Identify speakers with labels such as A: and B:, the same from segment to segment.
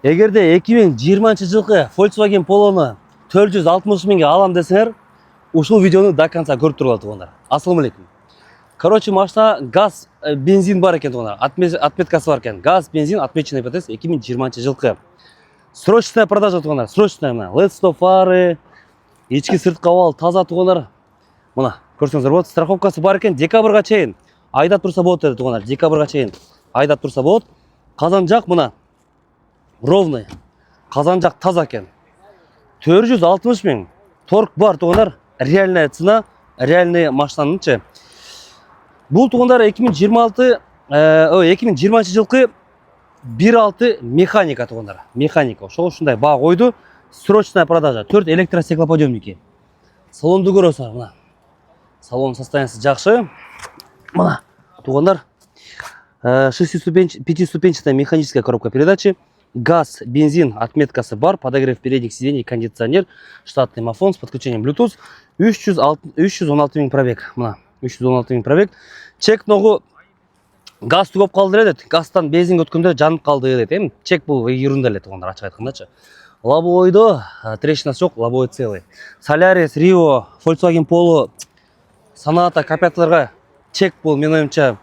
A: Эгерде 2020-жылкы Volkswagen Polo'nu 460 миңге алам десеңер, ушул видеону до конца көрүп туруңар туугандар. Ассаламу алейкум. Короче, машина газ, бензин бар экен туугандар. Отметкасы бар экен. Газ, бензин, отмеченный ПТС 2020-жылкы. Срочная продажа туугандар. Срочная мына. LED фары, ички сырткы абал таза туугандар. Мына, көрсөңүздөр болот. Страховкасы бар экен. Декабрга чейин айдап турса болот деди туугандар. Декабрга чейин айдап турса болот. Казанжак мына ровный. Казанжак таза экен. 460 миң. Торг бар туугандар. Реальная цена, реальный машинанынчы. Бул туугандар 2020-жылкы 1.6 механика туугандар. Механика. Ошол ушундай баа койду. Срочная продажа. 4 электростеклоподъемники. Салонду көрөсүңөр мына. Салон состояниясы жакшы. Мына туугандар. 5-ступенчатая механическая коробка передачи. Газ, бензин, отметкасы бар, подогрев передних сидений, кондиционер, штатный мафон с подключением Bluetooth. 316 миң пробег. Мына 316 миң пробег. Чек ногу газ түгөп калды дедет. Газдан бензин өткөндө жанып калды дедет. Чек бул ерунда эле туугандар, ачык айткандачы. Лобовойдо трещинасы жок, лобовой целый. Солярис, Rio, Volkswagen Polo, Sonata, K5-ларга чек бул, менин оюмча,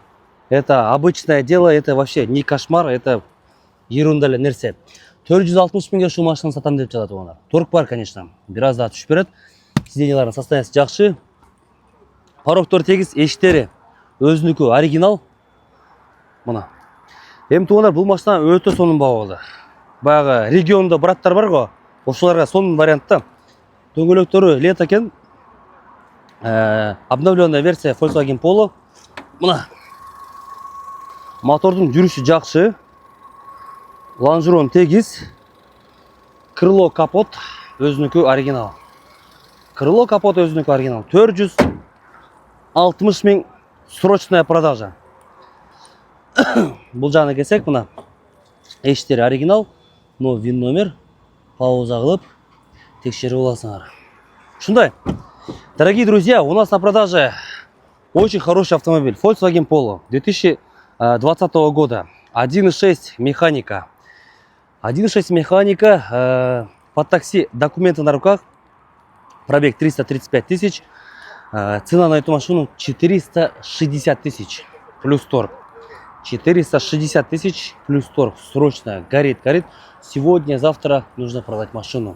A: это обычное дело, это вообще не кошмар, это ерунда эле нерсе. 460 миңге ушул машинаны сатам деп жатат туугандар. Торг бар, конечно. Бир аз да түшүп берет. Сиденьялардын состояниясы жакшы. Порогдор тегиз, эшиктери өзүнүкү оригинал. Мына. Эми туугандар, бул машина өтө сонун баа болду. Баягы региондо браттар бар го, ошоларга сонун вариантта. Дөңгөлөктөрү лето экен. Обновленная версия Volkswagen Polo. Мына. Мотордун жүрүшү жакшы. Лонжерон тегиз. Крыло капот өзүнүкү оригинал. Крыло капот өзүнүкү оригинал. 460 миң срочная продажа. Бул жагына келсек, мына эшиктери оригинал, но вин номер, пауза кылып текшерип аласыңар. Ушундай. Дорогие друзья, у нас на продаже очень хороший автомобиль Volkswagen Polo 2020 года. 1.6 механика. 1.6 механика, под такси, документы на руках, пробег 335 тысяч, цена на эту машину 460 тысяч плюс торг. 460 тысяч плюс торг. Срочно горит. Сегодня, завтра нужно продать машину.